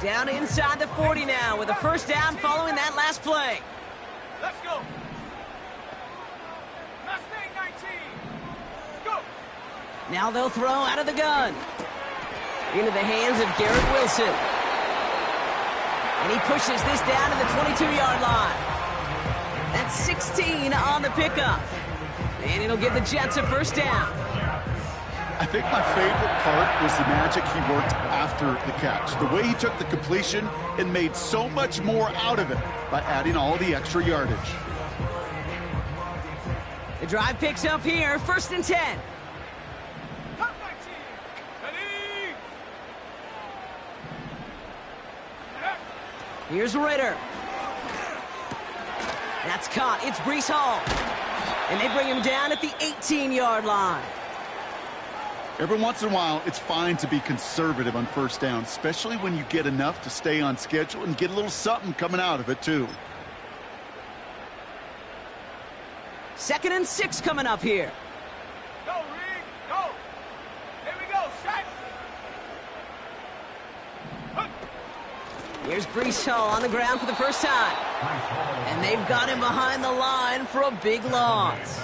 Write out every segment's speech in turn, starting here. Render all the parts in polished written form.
Down inside the 40 now with a first down following that last play. Let's go. Mustang 19. Go. Now they'll throw out of the gun. Into the hands of Garrett Wilson. And he pushes this down to the 22-yard line. That's 16 on the pickup. And it'll give the Jets a first down. I think my favorite part was the magic he worked after the catch. The way he took the completion and made so much more out of it by adding all the extra yardage. The drive picks up here, first and 10. Top 19. Ready. Here's Ritter. That's caught. It's Breece Hall. And they bring him down at the 18-yard line. Every once in a while, it's fine to be conservative on first down, especially when you get enough to stay on schedule and get a little something coming out of it, too. 2nd and 6 coming up here. Go, Reed. Go. Here we go. Set. Here's Breece Hall on the ground for the first time. And they've got him behind the line for a big loss.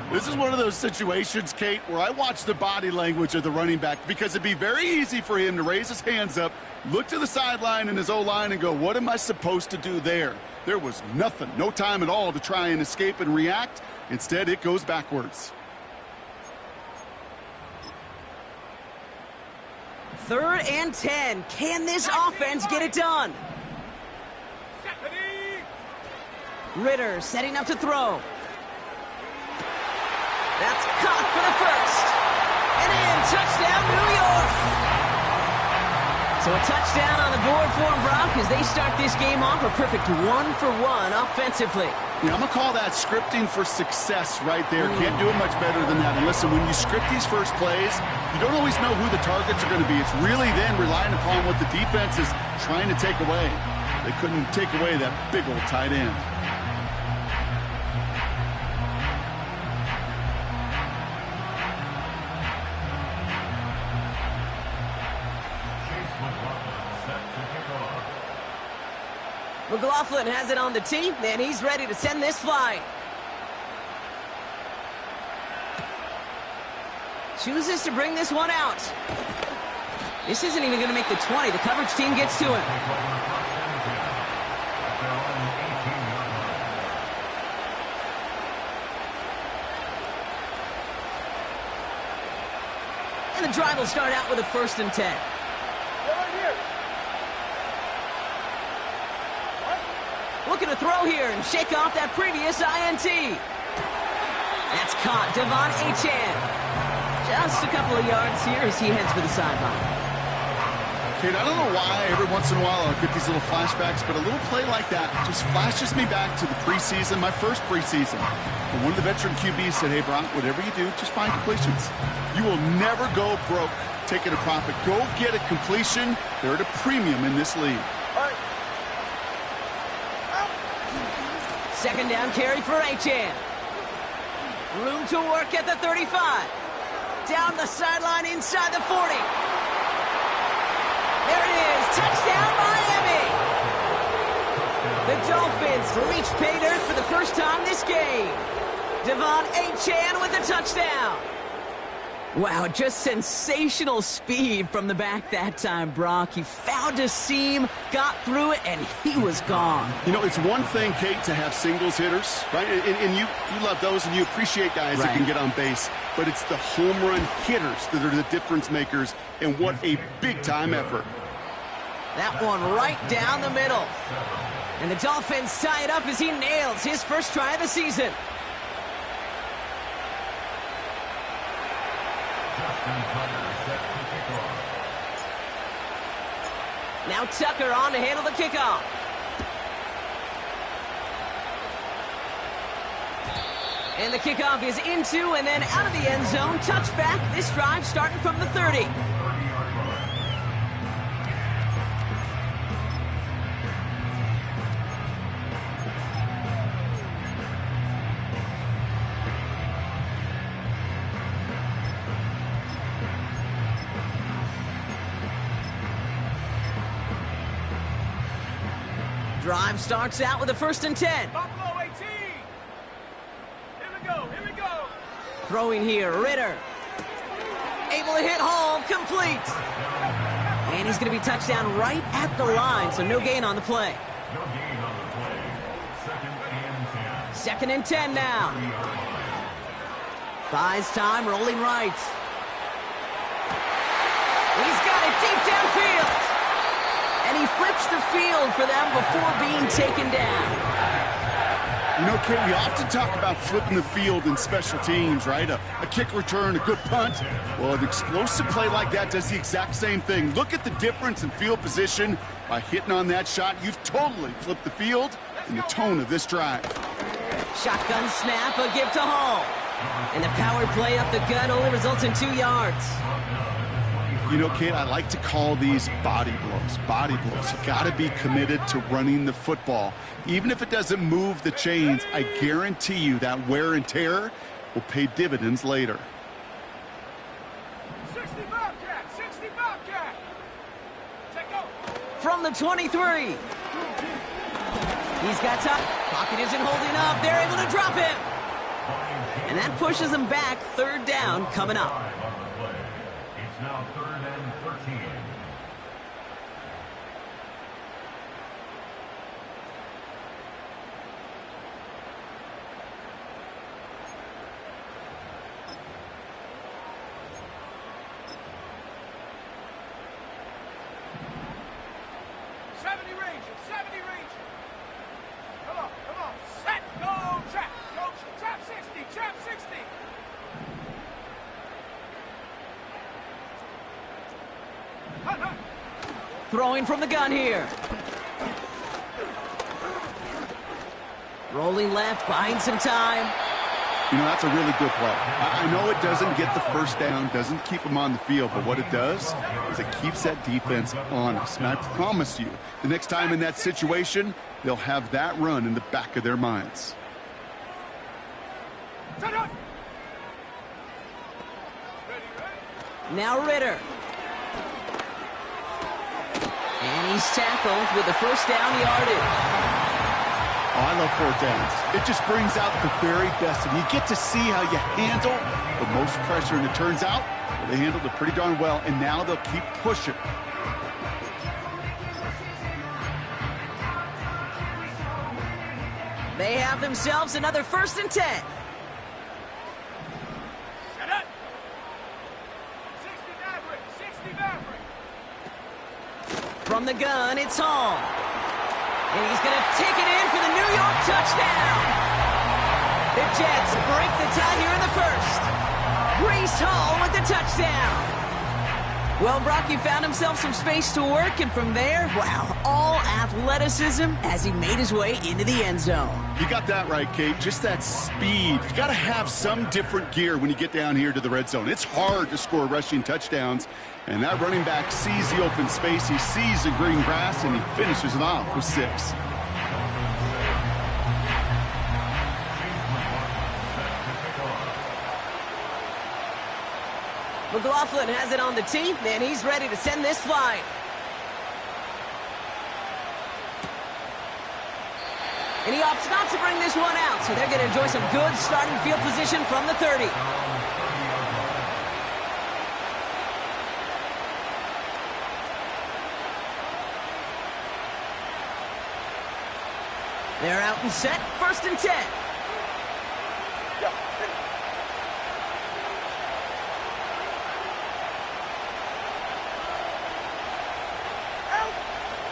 This is one of those situations, Kate, where I watch the body language of the running back because it'd be very easy for him to raise his hands up, look to the sideline in his O-line and go, what am I supposed to do there? There was nothing, no time at all to try and escape and react. Instead, it goes backwards. 3rd and 10. Can this offense get it done? Ritter setting up to throw. That's caught for the first. And in, touchdown, New York. So a touchdown on the board for them, Brock, as they start this game off a perfect 1-for-1 offensively. Yeah, I'm going to call that scripting for success right there. Can't do it much better than that. And listen, when you script these first plays, you don't always know who the targets are going to be. It's really then relying upon what the defense is trying to take away. They couldn't take away that big old tight end. McLaughlin has it on the tee, and he's ready to send this flying. Chooses to bring this one out. This isn't even going to make the 20. The coverage team gets to him. And the drive will start out with a 1st and 10. Looking to throw here and shake off that previous INT. That's caught. Devon Achane. Just a couple of yards here as he heads for the sideline. Kate, I don't know why every once in a while I'll get these little flashbacks, but a little play like that just flashes me back to the preseason, my first preseason. And one of the veteran QBs said, hey, Brock, whatever you do, just find completions. You will never go broke taking a profit. Go get a completion. They're at a premium in this league. 2nd down carry for Achane. Room to work at the 35. Down the sideline inside the 40. There it is. Touchdown, Miami. The Dolphins reach pay dirt for the first time this game. Devon Achane with the touchdown. Wow, just sensational speed from the back that time, Brock. He found a seam, got through it, and he was gone. You know, it's one thing, Kate, to have singles hitters, right? And you love those, and you appreciate guys that can get on base. But it's the home run hitters that are the difference makers, and what a big-time effort. That one right down the middle. And the Dolphins tie it up as he nails his first try of the season. Now Tucker on to handle the kickoff. And the kickoff is into and then out of the end zone. Touchback. This drive starting from the 30. Drive starts out with a 1st and 10. Buffalo 18. Here we go. Here we go. Throwing here, Ritter. Able to hit Hall, complete. And he's going to be touchdown right at the line, so no gain on the play. No gain on the play. 2nd and 10 now. Buys time, rolling right. He's got it deep downfield. And he flips the field for them before being taken down. You know, Kate, we often talk about flipping the field in special teams, right? A kick return, a good punt. Well, an explosive play like that does the exact same thing. Look at the difference in field position. By hitting on that shot, you've totally flipped the field and the tone of this drive. Shotgun snap, a give to Hall. And the power play up the gut only results in 2 yards. You know, Kate, I like to call these body blows. Body blows. You got to be committed to running the football. Even if it doesn't move the chains, I guarantee you that wear and tear will pay dividends later. 60 Bobcat. 60 Bobcat. Take go. From the 23. He's got time. Pocket isn't holding up. They're able to drop him. And that pushes him back. 3rd down coming up. It's now 3rd and 13. Come on. Set. Go. Trap. Go. Trap 60. Trap 60. Throwing from the gun here. Rolling left, buying some time. You know, that's a really good play. I know it doesn't get the 1st down, doesn't keep them on the field, but what it does is it keeps that defense honest. And I promise you, the next time in that situation, they'll have that run in the back of their minds. Now Ritter. And he's tackled with the 1st down yardage. Oh, I love 4th downs. It just brings out the very best, and you get to see how you handle the most pressure, and it turns out they handled it pretty darn well, and now they'll keep pushing. They have themselves another 1st and 10. Set up. 60 Maverick. 60 Maverick. From the gun, it's Hall. And he's going to take it in for the New York touchdown. The Jets break the tie here in the 1st. Breece Hall with the touchdown. Well, Brock, he found himself some space to work, and from there, wow, all athleticism as he made his way into the end zone. You got that right, Kate. Just that speed. You got to have some different gear when you get down here to the red zone. It's hard to score rushing touchdowns, and that running back sees the open space, he sees the green grass, and he finishes it off with 6. McLaughlin has it on the tee, and he's ready to send this flying. And he opts not to bring this one out, so they're going to enjoy some good starting field position from the 30. They're out and set, 1st and 10.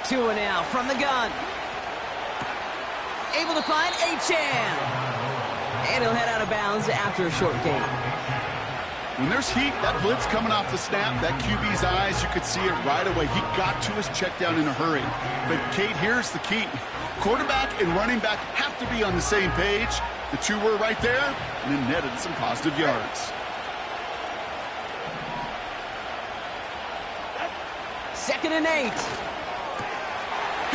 Two and out from the gun. Able to find Achane. And he'll head out of bounds after a short gain. When there's heat, that blitz coming off the snap, that QB's eyes, you could see it right away. He got to his check down in a hurry. But, Kate, here's the key. Quarterback and running back have to be on the same page. The two were right there, and then netted some positive yards. Second and 8.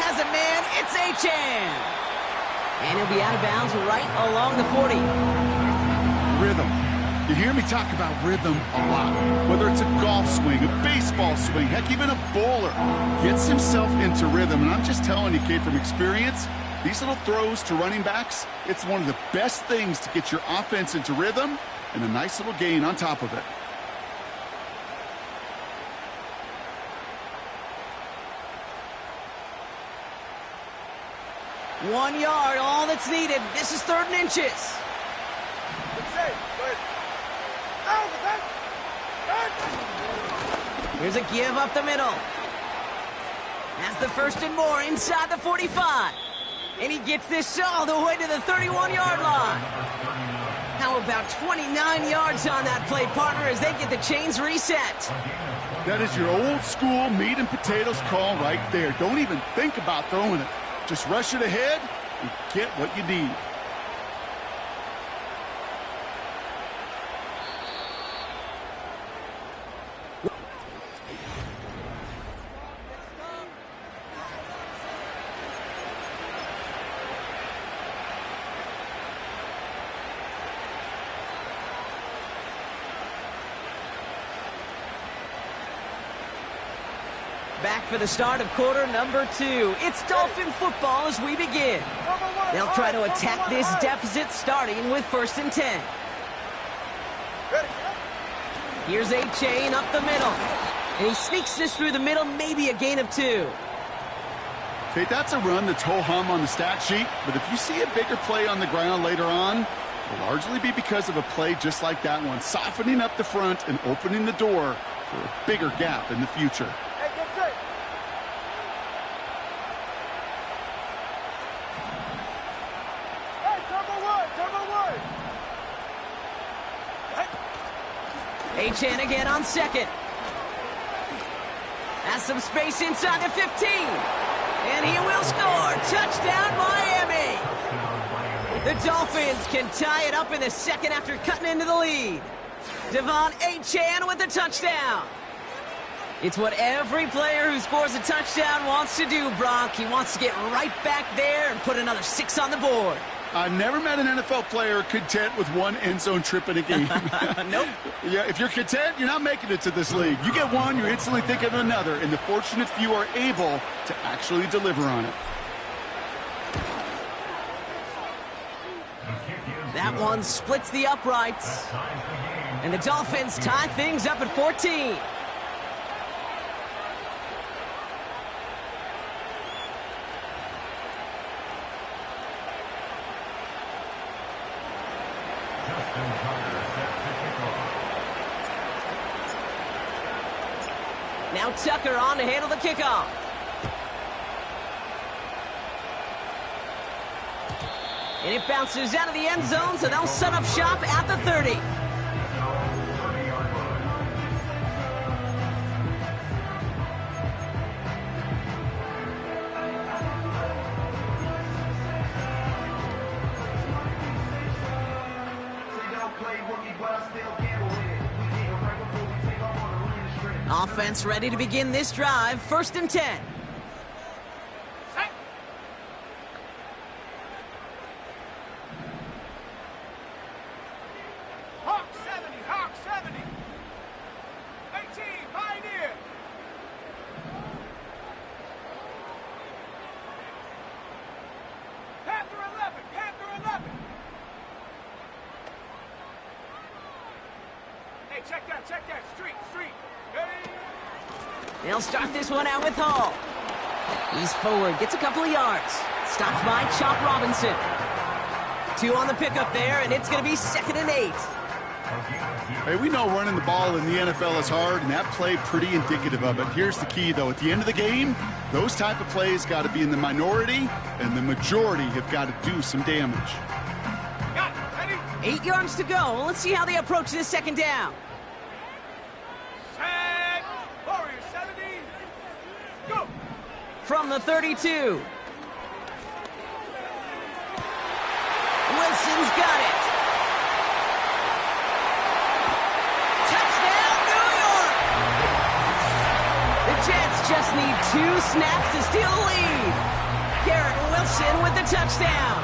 Has a man, it's Achane. And he'll be out of bounds right along the 40. Rhythm. You hear me talk about rhythm a lot. Whether it's a golf swing, a baseball swing, heck, even a bowler gets himself into rhythm. And I'm just telling you, kid, from experience, these little throws to running backs, it's one of the best things to get your offense into rhythm and a nice little gain on top of it. One yard, all that's needed. This is 3rd and inches. Here's a give up the middle. That's the 1st and more inside the 45. And he gets this all the way to the 31-yard line. How about 29 yards on that play, partner, as they get the chains reset? That is your old school meat and potatoes call right there. Don't even think about throwing it. Just rush it ahead and get what you need. Back for the start of quarter number 2. It's Dolphin football as we begin. They'll try to attack this deficit starting with 1st and 10. Here's A-Chain up the middle. And he sneaks this through the middle, maybe a gain of 2. Okay, that's a run that's ho-hum on the stat sheet, but if you see a bigger play on the ground later on, it'll largely be because of a play just like that one, softening up the front and opening the door for a bigger gap in the future. A-Chan again on 2nd. Has some space inside the 15. And he will score. Touchdown, Miami. The Dolphins can tie it up in the 2nd after cutting into the lead. Devon A-Chan with the touchdown. It's what every player who scores a touchdown wants to do, Brock. He wants to get right back there and put another 6 on the board. I've never met an NFL player content with one end zone trip in a game. Nope. Yeah, if you're content, you're not making it to this league. You get one, you're instantly thinking of another, and the fortunate few are able to actually deliver on it. That one splits the uprights. And the Dolphins tie things up at 14. Now Tucker on to handle the kickoff. And it bounces out of the end zone, so they'll set up shop at the 30. Offense ready to begin this drive. 1st and 10. Set. Hawk 70, Hawk 70. 18, Pioneer. Panther 11, Panther 11. Hey, check that, street. They'll start this one out with Hall. He's forward, gets a couple of yards. Stops by Chop Robinson. 2 on the pickup there, and it's going to be 2nd and 8. Hey, we know running the ball in the NFL is hard, and that play pretty indicative of it. Here's the key, though. At the end of the game, those type of plays got to be in the minority, and the majority have got to do some damage. Got it, ready? 8 yards to go. Let's see how they approach this 2nd down. Set. Warrior 70. Go. From the 32. Wilson's got it. Touchdown, New York! The Jets just need 2 snaps to steal the lead. Garrett Wilson with the touchdown.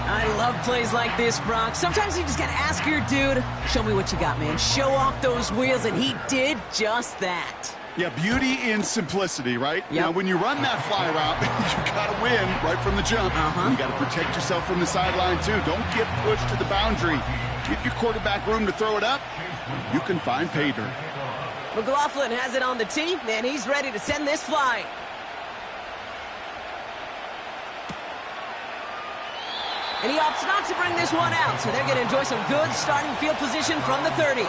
I love plays like this, Brock. Sometimes you just gotta ask your dude, show me what you got, man. Show off those wheels, and he did just that. Yeah, beauty in simplicity, right? Yep. Now, when you run that fly route, you got to win right from the jump. You got to protect yourself from the sideline, too. Don't get pushed to the boundary. Give your quarterback room to throw it up. You can find pay dirt. McLaughlin has it on the tee, and he's ready to send this flying. And he opts not to bring this one out, so they're going to enjoy some good starting field position from the 30.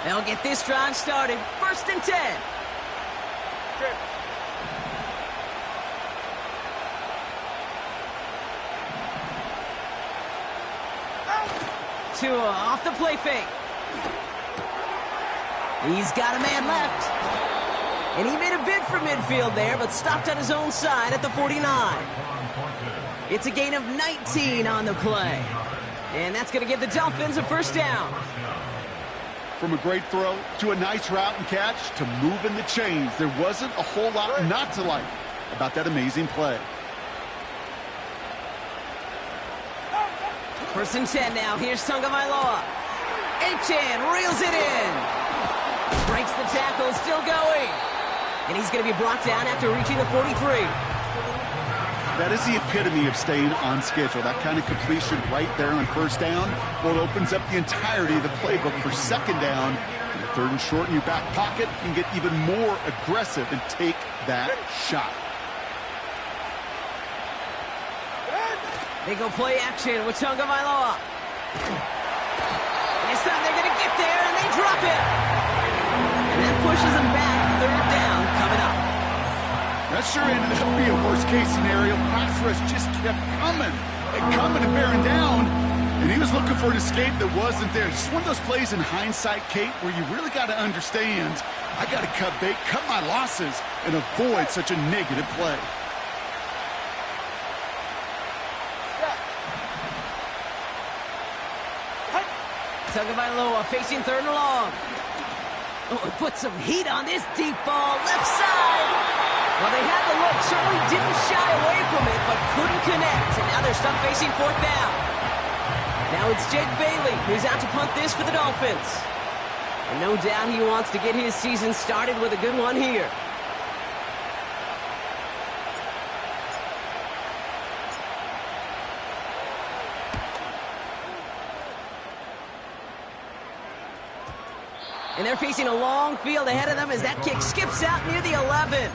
They'll get this drive started. 1st and 10. Tua off the play fake. He's got a man left. And he made a bid for midfield there, but stopped on his own side at the 49. It's a gain of 19 on the play. And that's going to give the Dolphins a 1st down. From a great throw to a nice route and catch to moving the chains. There wasn't a whole lot not to like about that amazing play. 1st and 10 now. Here's Tagovailoa. Achane reels it in. Breaks the tackle, still going. And he's going to be brought down after reaching the 43. That is the epitome of staying on schedule. That kind of completion right there on 1st down. Well, it opens up the entirety of the playbook for 2nd down. And 3rd and short in your back pocket, you can get even more aggressive and take that shot. They go play action with Tagovailoa. And this time they're going to get there, and they drop it. And that pushes them back. 3rd down coming up. That sure ended up being a worst-case scenario. Pass rush just kept coming and bearing down, and he was looking for an escape that wasn't there. Just one of those plays in hindsight, Kate, where you really got to understand, I got to cut bait, cut my losses, and avoid such a negative play. Tagovailoa facing 3rd and long. Oh, it put some heat on this deep ball, left side. Well, they had the look, certainly didn't shy away from it, but couldn't connect. And now they're stuck facing 4th down. Now it's Jake Bailey, who's out to punt this for the Dolphins. And no doubt he wants to get his season started with a good one here. And they're facing a long field ahead of them as that kick skips out near the 11.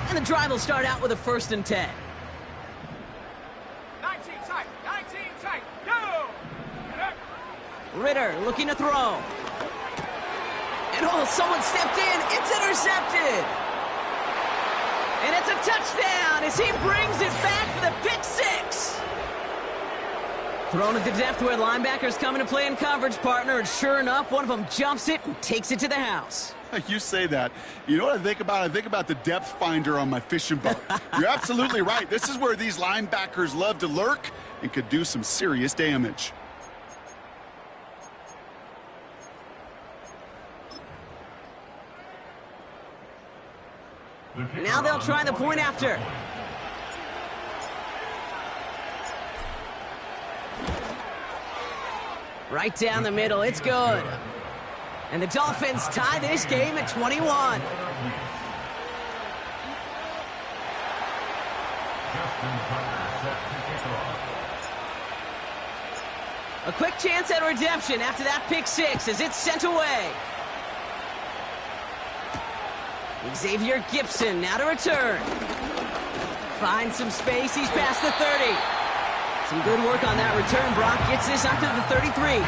And the drive will start out with a 1st and 10. 19 tight, go! Ritter looking to throw. And oh, someone stepped in. It's intercepted. And it's a touchdown as he brings it back for the pick 6. Thrown at the depth where linebackers coming to play in coverage, partner, and sure enough, one of them jumps it and takes it to the house. You say that. You know what I think about? I think about the depth finder on my fishing boat. You're absolutely right. This is where these linebackers love to lurk and could do some serious damage. Now they'll try the point after. Right down the middle, it's good. And the Dolphins tie this game at 21. A quick chance at redemption after that pick six as it's sent away. Xavier Gipson now to return. Finds some space, he's past the 30. Some good work on that return. Brock gets this up to the 33.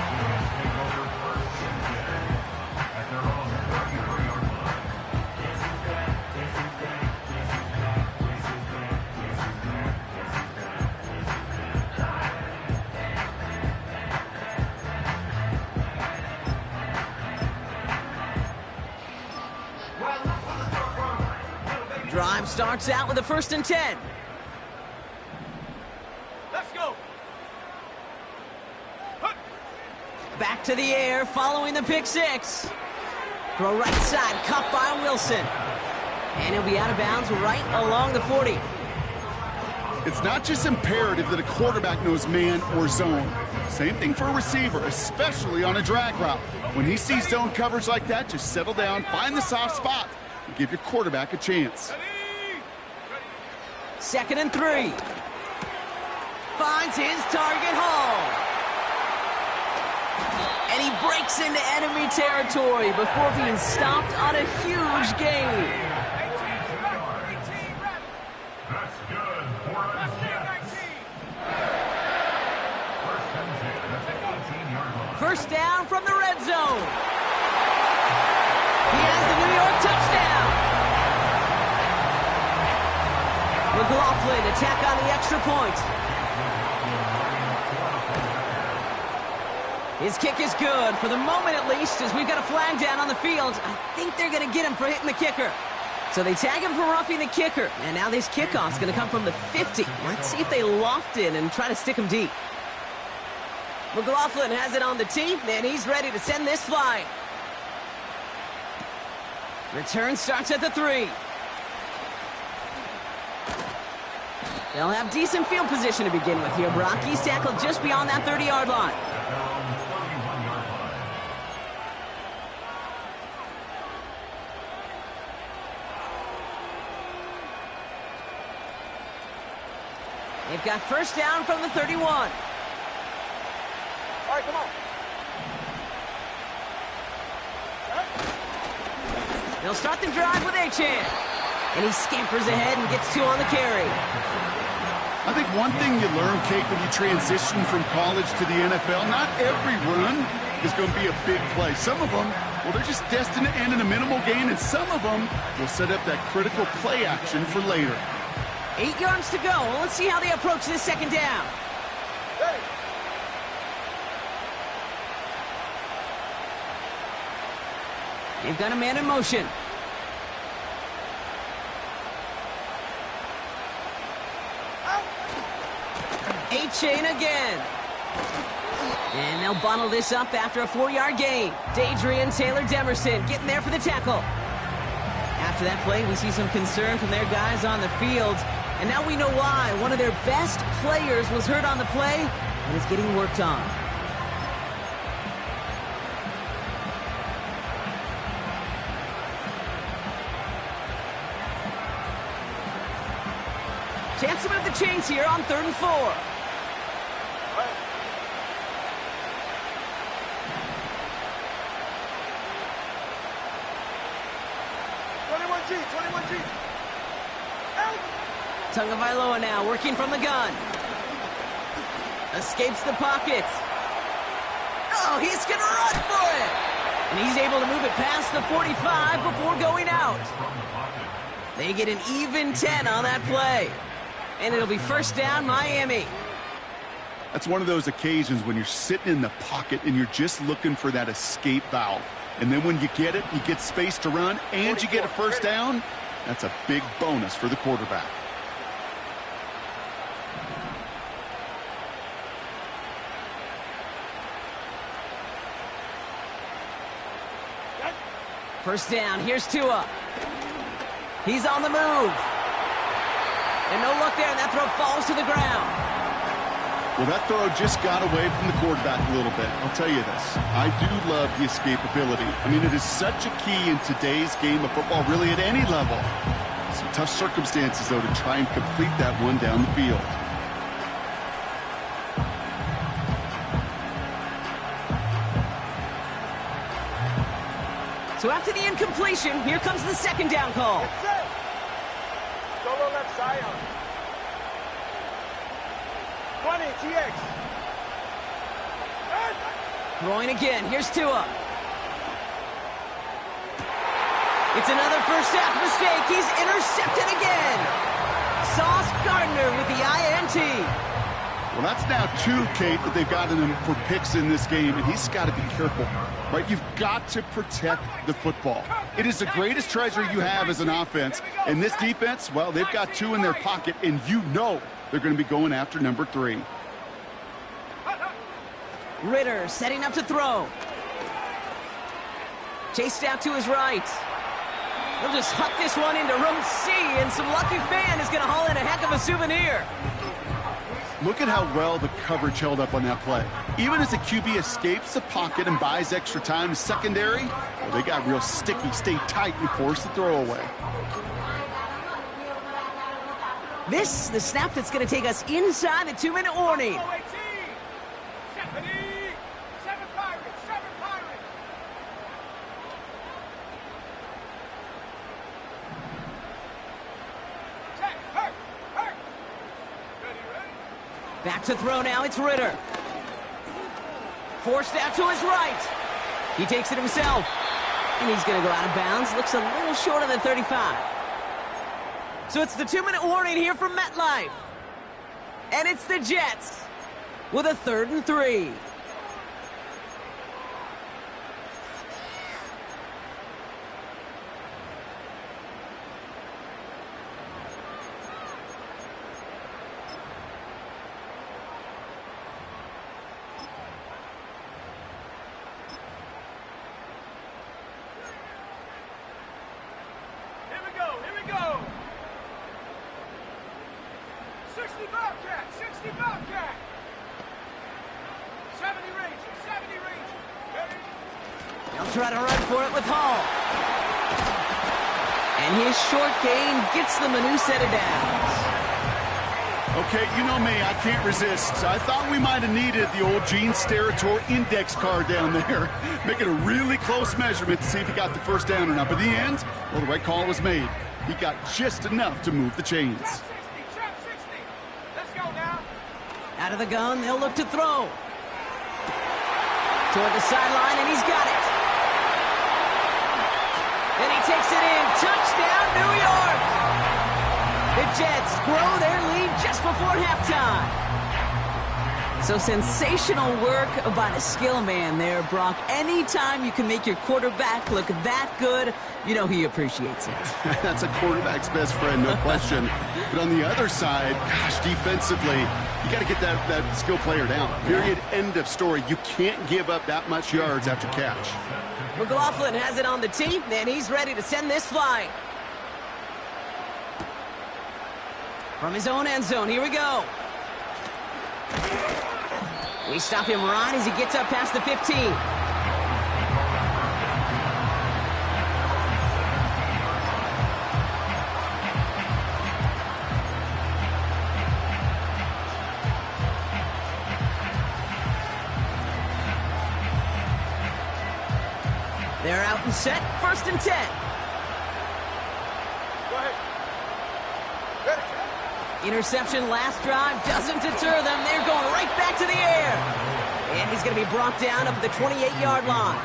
Drive starts out with a 1st and 10. Let's go. Back to the air following the pick six. Throw right side, caught by Wilson. And he'll be out of bounds right along the 40. It's not just imperative that a quarterback knows man or zone. Same thing for a receiver, especially on a drag route. When he sees zone coverage like that, just settle down, find the soft spot, and give your quarterback a chance. 2nd and 3. Finds his target, Hall. And he breaks into enemy territory before being stopped on a huge gain. That's good. 4 out of 6. First down from the red zone. He has the New York touchdown. McLaughlin attack on the extra point. His kick is good, for the moment at least, as we've got a flag down on the field. I think they're going to get him for hitting the kicker. So they tag him for roughing the kicker, and now this kickoff's going to come from the 50. Let's see if they loft in and try to stick him deep. McLaughlin has it on the tee, and he's ready to send this flying. Return starts at the 3. They'll have decent field position to begin with here, Brock. He's tackled just beyond that 30-yard line. They've got first down from the 31. All right, come on. They'll start the drive with Achane. And he scampers ahead and gets 2 on the carry. I think one thing you learn, Kate, when you transition from college to the NFL, not every run is going to be a big play. Some of them, well, they're just destined to end in a minimal gain, and some of them will set up that critical play action for later. 8 yards to go. Well, let's see how they approach this second down. Ready. They've got a man in motion. Achane again. And they'll bundle this up after a 4-yard gain. Dadrian Taylor-Demerson getting there for the tackle. After that play, we see some concern from their guys on the field. And now we know why. One of their best players was hurt on the play and is getting worked on. Chance to move the chains here on 3rd and 4. Tagovailoa now working from the gun. Escapes the pocket. Oh, he's going to run for it. And he's able to move it past the 45 before going out. They get an even 10 on that play. And it'll be first down, Miami. That's one of those occasions when you're sitting in the pocket and you're just looking for that escape valve. And then when you get it, you get space to run, and you get a first down. That's a big bonus for the quarterback. First down, here's Tua. He's on the move. And no look there, and that throw falls to the ground. Well, that throw just got away from the quarterback a little bit. I'll tell you this. I do love the escapability. I mean, it is such a key in today's game of football, really at any level. Some tough circumstances, though, to try and complete that one down the field. So after the incompletion, here comes the second down call. Solo left side. 20, TX. Throwing again, here's Tua. It's another first half mistake. He's intercepted again. Sauce Gardner with the INT. Well, that's now 2, Kate, that they've gotten him for picks in this game, and he's got to be careful, right? You've got to protect the football. It is the greatest treasure you have as an offense, and this defense, well, they've got 2 in their pocket, and you know they're going to be going after number 3. Ritter setting up to throw. Chased out to his right. He'll just huck this one into row C, and some lucky fan is going to haul in a heck of a souvenir. Look at how well the coverage held up on that play. Even as the QB escapes the pocket and buys extra time, secondary, well, they got real sticky, stay tight, and force the throw away. This, the snap that's going to take us inside the 2-minute warning. 7 Pirates, 7 Pirates. Check, hurt. Ready. Back to throw now, it's Ritter. Forced out to his right. He takes it himself. And he's going to go out of bounds. Looks a little short of the 35. So it's the 2-minute warning here from MetLife. And it's the Jets with a 3rd and 3. Here we go. 60 Bobcat. 70 Ranger. Ready? They'll try to run for it with Hall. And his short gain gets them a new set of downs. Okay, you know me, I can't resist. I thought we might have needed the old Gene Steratore index card down there. Making a really close measurement to see if he got the first down or not. But in the end, well, the right call was made. He got just enough to move the chains. Trap 60. Let's go now. Out of the gun, they'll look to throw. Toward the sideline, and he's got it. Then he takes it in. Touchdown, New York! The Jets grow their lead just before halftime. So sensational work by the skill man there, Brock. Anytime you can make your quarterback look that good, you know he appreciates it. That's a quarterback's best friend, no question. But on the other side, gosh, defensively, you got to get that skill player down. Period, end of story. You can't give up that much yards after catch. McLaughlin has it on the tee, and he's ready to send this flying. From his own end zone, here we go. We stop him right as he gets up past the 15. They're out and set, 1st and 10. Go ahead. Interception last drive doesn't deter them. They're going right back to the air. And he's going to be brought down up at the 28-yard line.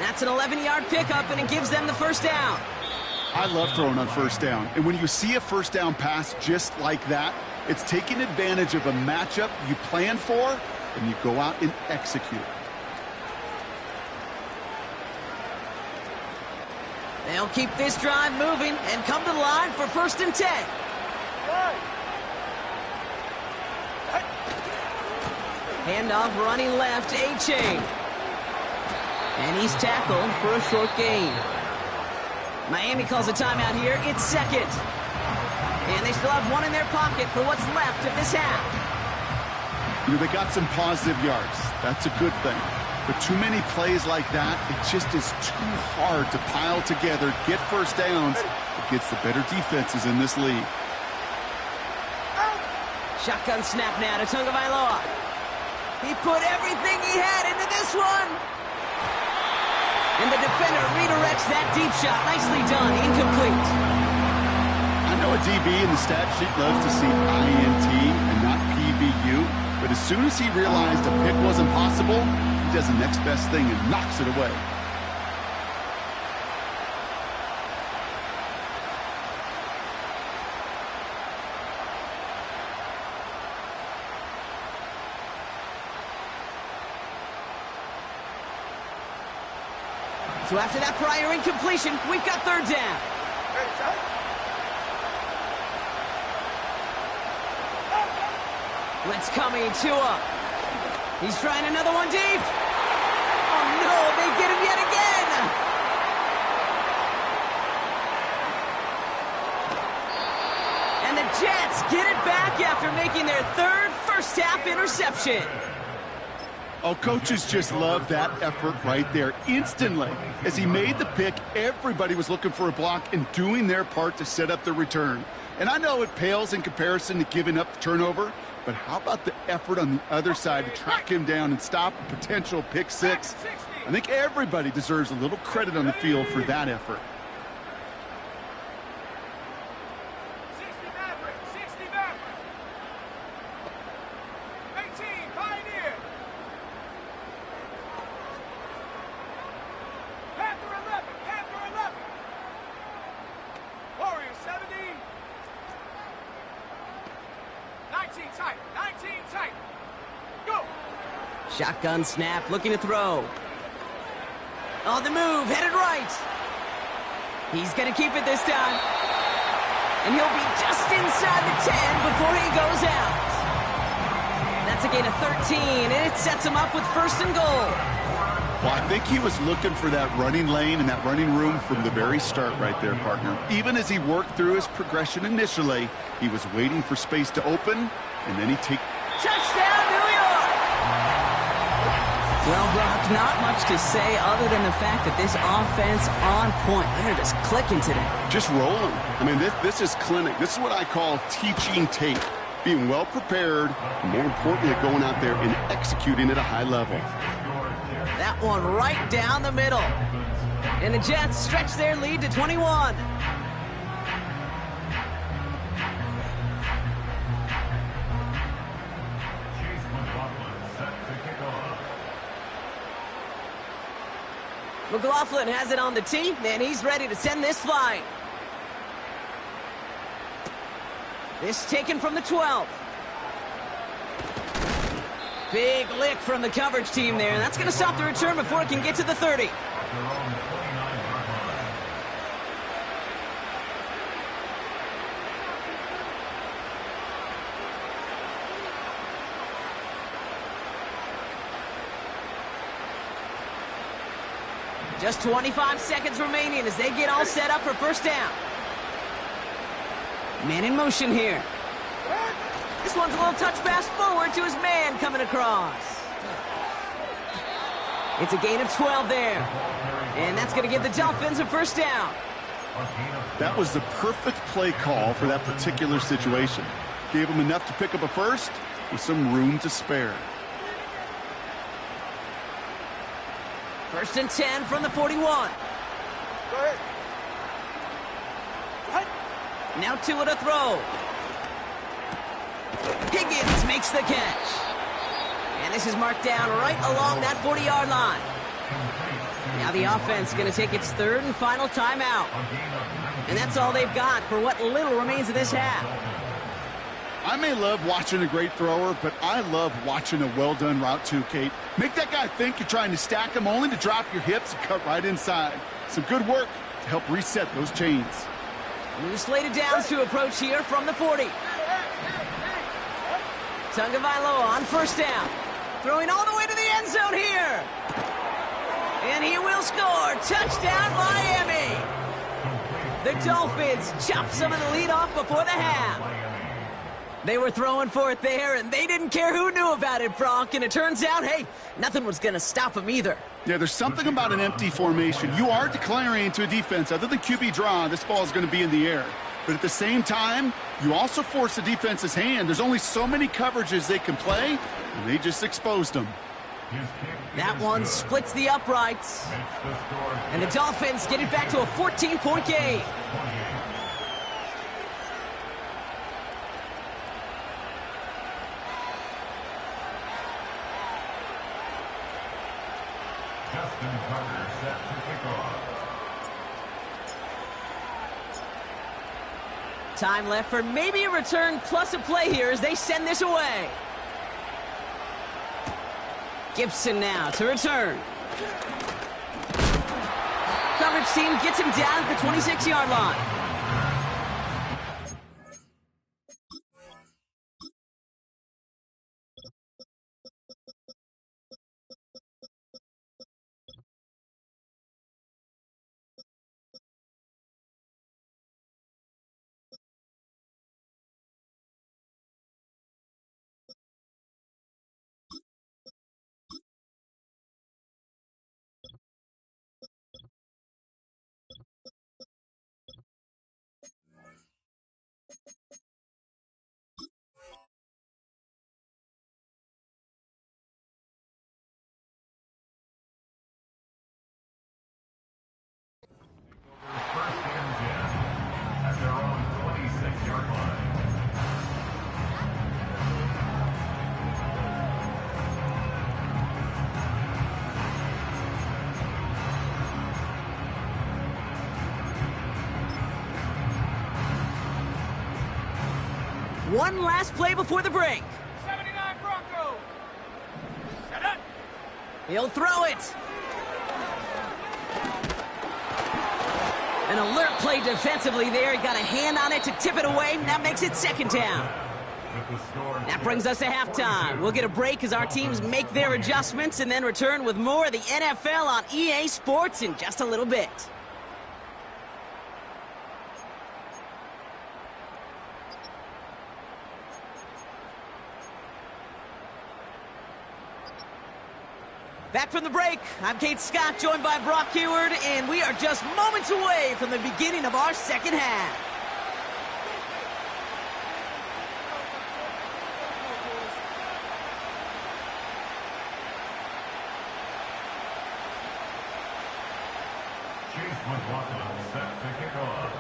That's an 11-yard pickup, and it gives them the first down. I love throwing on first down. And when you see a first down pass just like that, It's taking advantage of a matchup you plan for, and you go out and execute. They'll keep this drive moving and come to the line for 1st and 10. Handoff running left, A-Chain. And he's tackled for a short gain. Miami calls a timeout here. It's 2nd. And they still have one in their pocket for what's left of this half. You know, they got some positive yards. That's a good thing. But too many plays like that, it just is too hard to pile together, get first downs against the better defenses in this league. Shotgun snap now to Tagovailoa. He put everything he had into this one. And the defender redirects that deep shot. Nicely done. Incomplete. I know a DB in the stat sheet loves to see INT and not PBU, but as soon as he realized a pick wasn't possible, he does the next best thing and knocks it away. So after that prior incompletion, we've got 3rd down. Blitz coming, Tua. He's trying another one deep. Oh no, they get him yet again. And the Jets get it back after making their 3rd first-half interception. Oh, coaches just love that effort right there instantly. As he made the pick, everybody was looking for a block and doing their part to set up the return. And I know it pales in comparison to giving up the turnover, but how about the effort on the other side to track him down and stop a potential pick 6? I think everybody deserves a little credit on the field for that effort. 60 Maverick, 60 Maverick. 18 Pioneer. Panther 11, Panther 11. Warrior 70. 19 tight, 19 tight. Go. Shotgun snap, looking to throw. On the move, headed right. He's going to keep it this time. And he'll be just inside the 10 before he goes out. That's a gain of 13, and it sets him up with 1st and goal. Well, I think he was looking for that running lane and that running room from the very start right there, partner. Even as he worked through his progression initially, he was waiting for space to open, and then he Touchdown, New York! Well, Brock, not much to say other than the fact that this offense on point. They're just clicking today. just rolling. I mean, this is clinic. This is what I call teaching tape. Being well prepared, and more importantly, going out there and executing at a high level. That one right down the middle. And the Jets stretch their lead to 21. McLaughlin has it on the tee, and he's ready to send this flying. This taken from the 12. Big lick from the coverage team there. That's going to stop the return before it can get to the 30. Just 25 seconds remaining as they get all set up for first down. Man in motion here. This one's a little touch pass forward to his man coming across. It's a gain of 12 there. And that's going to give the Dolphins a first down. That was the perfect play call for that particular situation. Gave him enough to pick up a first with some room to spare. First and 10 from the 41. Go ahead. Now Tua to throw. Higgins makes the catch. And this is marked down right along that 40-yard line. Now the offense is going to take its third and final timeout. And that's all they've got for what little remains of this half. I may love watching a great thrower, but I love watching a well-done route too, Kate. Make that guy think you're trying to stack him only to drop your hips and cut right inside. Some good work to help reset those chains. New slated downs to approach here from the 40. Tagovailoa on first down. Throwing all the way to the end zone here. And he will score. Touchdown, Miami. The Dolphins chop some of the lead off before the half. They were throwing for it there, and they didn't care who knew about it, Brock. And it turns out, hey, nothing was going to stop them either. Yeah, there's something about an empty formation. You are declaring to a defense, other than QB draw, this ball is going to be in the air. But at the same time, you also force the defense's hand. There's only so many coverages they can play, and they just exposed them. That one splits the uprights. And the Dolphins get it back to a 14-point game. Justin Tucker set to kick off. Time left for maybe a return plus a play here as they send this away. Gibson now to return. Coverage team gets him down at the 26-yard line. First and 10 at their own 26-yard line. One last play before the break. 79 Broncos. Set up. He'll throw it. An alert play defensively there. He got a hand on it to tip it away, and that makes it second down. That brings us to halftime. We'll get a break as our teams make their adjustments and then return with more of the NFL on EA Sports in just a little bit. Back from the break, I'm Kate Scott, joined by Brock Huard, and we are just moments away from the beginning of our second half. Chase McLaughlin set to kick off.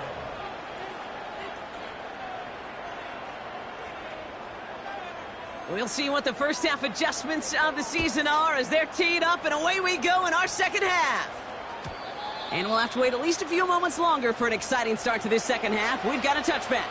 We'll see what the first half adjustments of the season are as they're teed up, and away we go in our second half. And we'll have to wait at least a few moments longer for an exciting start to this second half. We've got a touchback.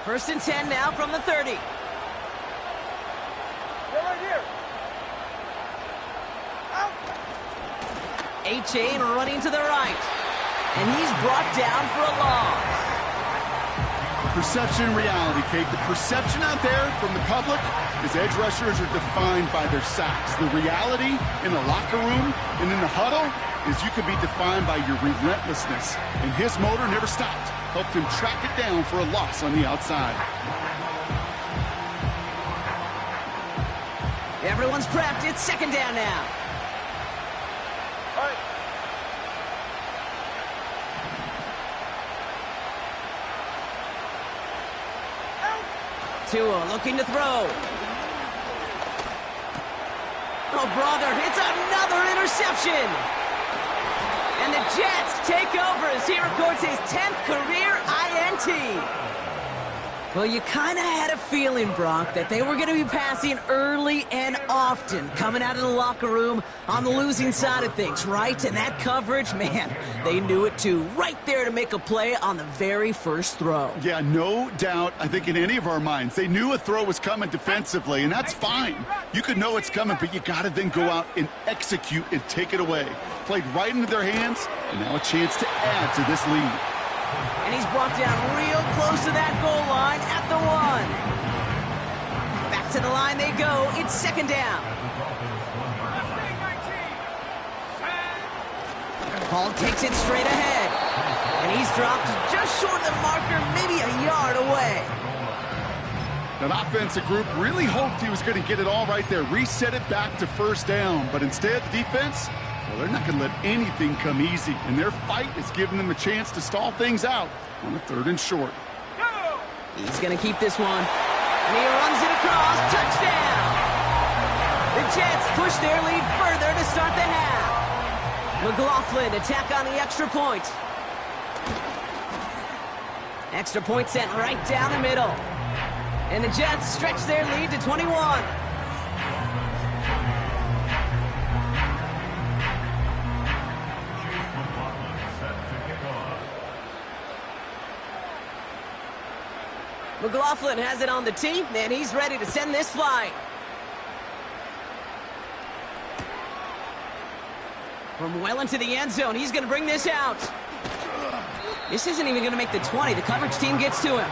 First and 10 now from the 30. They're right here. Out. A-Chain running to the right. And he's brought down for a loss. Perception and reality, Kate. The perception out there from the public is edge rushers are defined by their sacks. The reality in the locker room and in the huddle is you can be defined by your relentlessness. And his motor never stopped. Helped him track it down for a loss on the outside. Everyone's prepped. It's second down now. All right. Tua looking to throw. Oh, brother, it's another interception. And the Jets take over as he records his 10th career INT. Well, you kind of had a feeling, Brock, that they were going to be passing early and often, coming out of the locker room on the losing side of things, right? And that coverage, man, they knew it too. Right there to make a play on the very first throw. Yeah, no doubt. I think in any of our minds, they knew a throw was coming defensively, and that's fine. You could know it's coming, but you got to then go out and execute and take it away. Played right into their hands, and now a chance to add to this lead. And he's brought down real close to that goal line at the 1. Back to the line they go. It's second down. Paul takes it straight ahead. And he's dropped just short of the marker, maybe a yard away. That offensive group really hoped he was going to get it all right there, reset it back to first down. But instead, the defense, well, they're not going to let anything come easy. And their fight is giving them a chance to stall things out on a 3rd and short. He's going to keep this one. And he runs it across. Touchdown! The Jets push their lead further to start the half. McLaughlin attack on the extra point. Extra point sent right down the middle. And the Jets stretch their lead to 21. McLaughlin has it on the tee, and he's ready to send this flying. From well into the end zone, he's going to bring this out. This isn't even going to make the 20. The coverage team gets to him.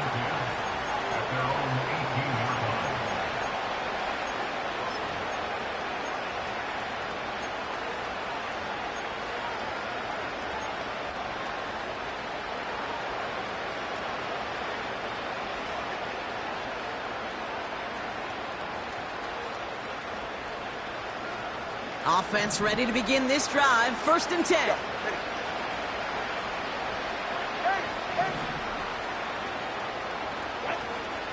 Offense ready to begin this drive. 1st and 10.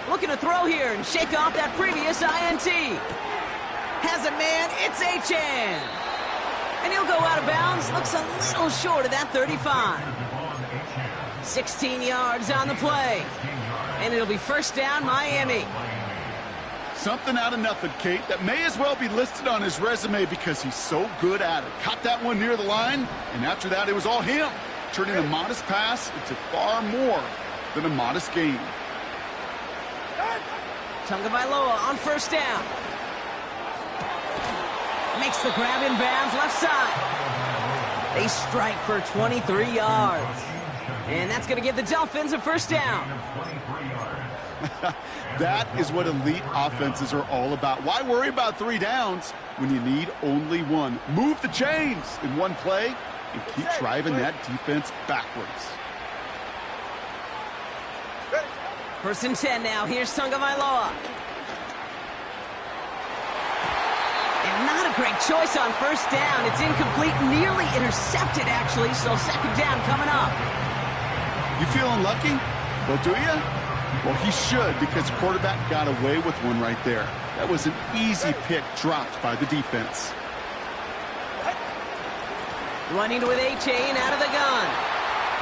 Looking to throw here and shake off that previous INT. Has a man, it's Achane. And he'll go out of bounds. Looks a little short of that 35. 16 yards on the play. And it'll be 1st down, Miami. Something out of nothing, Kate, that may as well be listed on his resume because he's so good at it. Caught that one near the line, and after that, it was all him, turning a modest pass into far more than a modest gain. Tagovailoa on 1st down. Makes the grab in bounds left side. They strike for 23 yards. And that's going to give the Dolphins a 1st down. That is what elite offenses are all about. Why worry about 3 downs when you need only 1? Move the chains in one play and keep driving that defense backwards. 1st and 10 now. Here's Tagovailoa. And not a great choice on 1st down. It's incomplete, nearly intercepted, actually. So 2nd down coming up. You feeling lucky? Well, do you? Well, he should, because the quarterback got away with one right there. That was an easy pick dropped by the defense. Running with Achane out of the gun.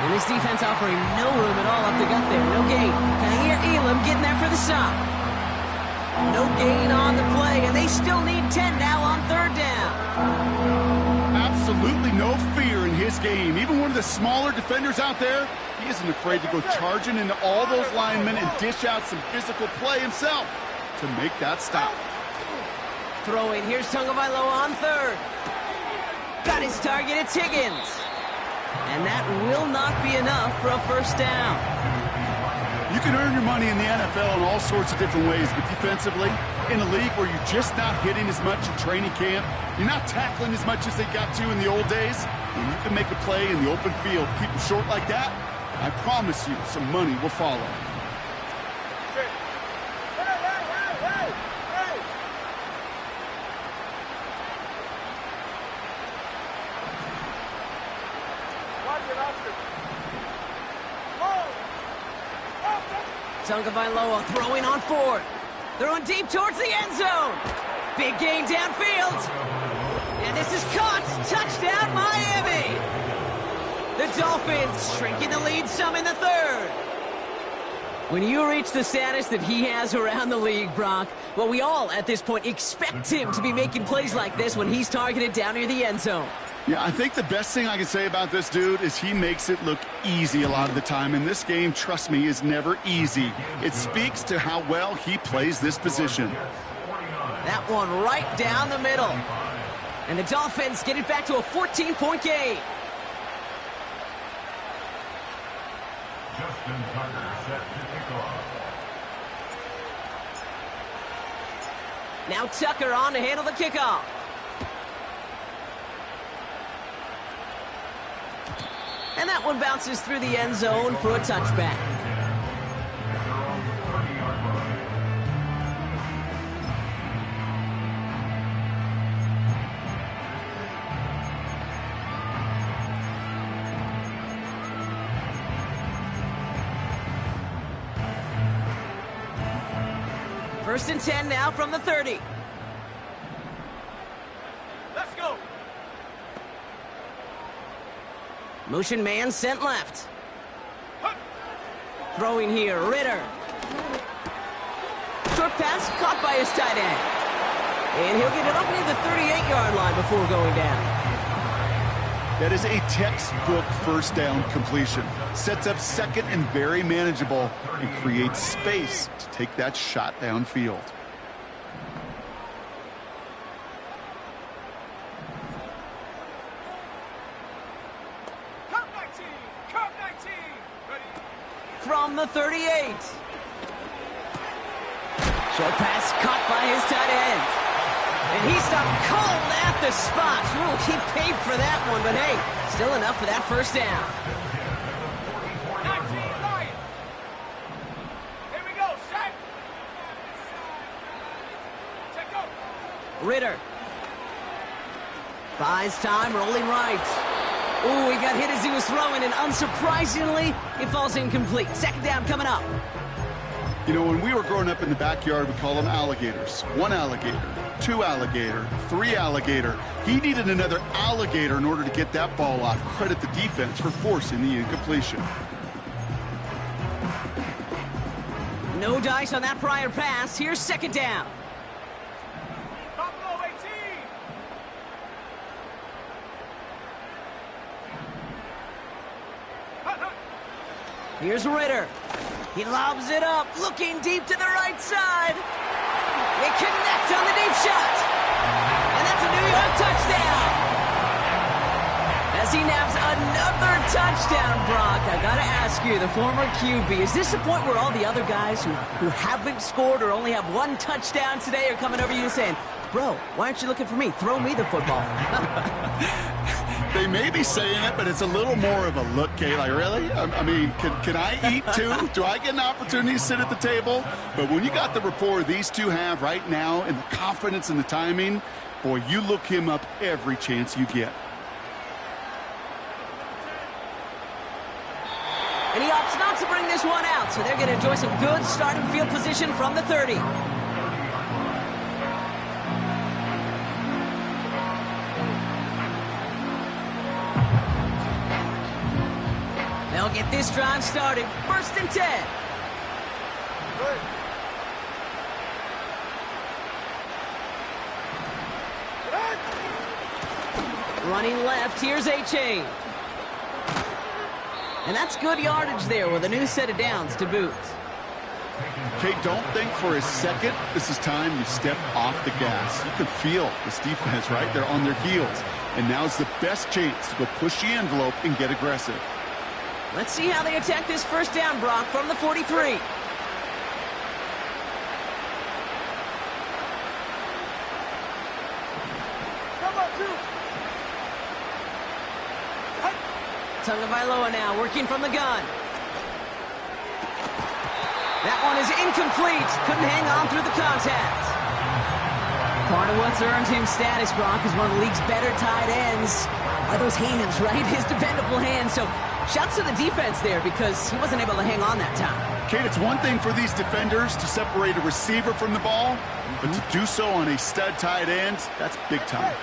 And this defense offering no room at all up the gut there. No gain. Can I hear Elam getting there for the stop? No gain on the play, and they still need 10 now on 3rd down. Absolutely no fear in his game. Even one of the smaller defenders out there, he isn't afraid to go charging into all those linemen and dish out some physical play himself to make that stop. Throwing, here's Tagovailoa on 3rd. Got his target, it's Higgins. And that will not be enough for a 1st down. You can earn your money in the NFL in all sorts of different ways, but defensively, in a league where you're just not hitting as much in training camp, you're not tackling as much as they got to in the old days, and you can make a play in the open field, keep them short like that, I promise you some money will follow. Tagovailoa throwing on 4th. Throwing deep towards the end zone. Big gain downfield. And this is caught. Touchdown, Miami. The Dolphins shrinking the lead some in the 3rd. When you reach the status that he has around the league, Brock, well, we all at this point expect him to be making plays like this when he's targeted down near the end zone. Yeah, I think the best thing I can say about this dude is he makes it look easy a lot of the time. And this game, trust me, is never easy. It speaks to how well he plays this position. That one right down the middle. And the Dolphins get it back to a 14-point game. Justin Tucker set to kick off. Now Tucker on to handle the kickoff. And that one bounces through the end zone for a touchback. First and 10 now from the 30. Let's go. Motion man sent left. Throwing here, Ritter. Short pass caught by his tight end. And he'll get it up near the 38-yard line before going down. That is a textbook first down completion. Sets up second and very manageable and creates space to take that shot downfield. Curve 19. Curve 19. Ready. From the 38. Short pass caught by his tight end. And he stopped cold at the spot. Ooh, he paid for that one, but hey, still enough for that first down. 19 Lions. Here we go. Set. Check go. Ritter. Buys time, rolling right. Ooh, he got hit as he was throwing, and unsurprisingly, it falls incomplete. Second down coming up. You know, when we were growing up in the backyard, we call them alligators. One alligator, two alligator, three alligator. He needed another alligator in order to get that ball off. Credit the defense for forcing the incompletion. No dice on that prior pass. Here's second down. Buffalo 18. Here's Ritter. He lobs it up, looking deep to the right side. They connect on the deep shot. And that's a New York touchdown. As he naps another touchdown, Brock, I gotta ask you, the former QB, is this the point where all the other guys who haven't scored or only have one touchdown today are coming over you and saying, bro, why aren't you looking for me? Throw me the football. They may be saying it, but it's a little more of a look, Kate. Like, really? I mean, can I eat too? Do I get an opportunity to sit at the table? But when you got the rapport these two have right now and the confidence and the timing, boy, you look him up every chance you get. And he opts not to bring this one out, so they're going to enjoy some good starting field position from the 30. They'll get this drive started. First and 10. Good. Running left, here's A-Chain. And that's good yardage there with a new set of downs to boot. Kate, don't think for a second this is time you step off the gas. You can feel this defense, right? They're on their heels. And now's the best chance to go push the envelope and get aggressive. Let's see how they attack this first down, Brock, from the 43. Come on, two. Tagovailoa now working from the gun. That one is incomplete. Couldn't hang on through the contact. Part of what's earned him status, Brock, is one of the league's better tight ends. Are those hands, right? His dependable hands. So shouts to the defense there because he wasn't able to hang on that time. Kate, it's one thing for these defenders to separate a receiver from the ball, but to do so on a stud tight end, that's big time.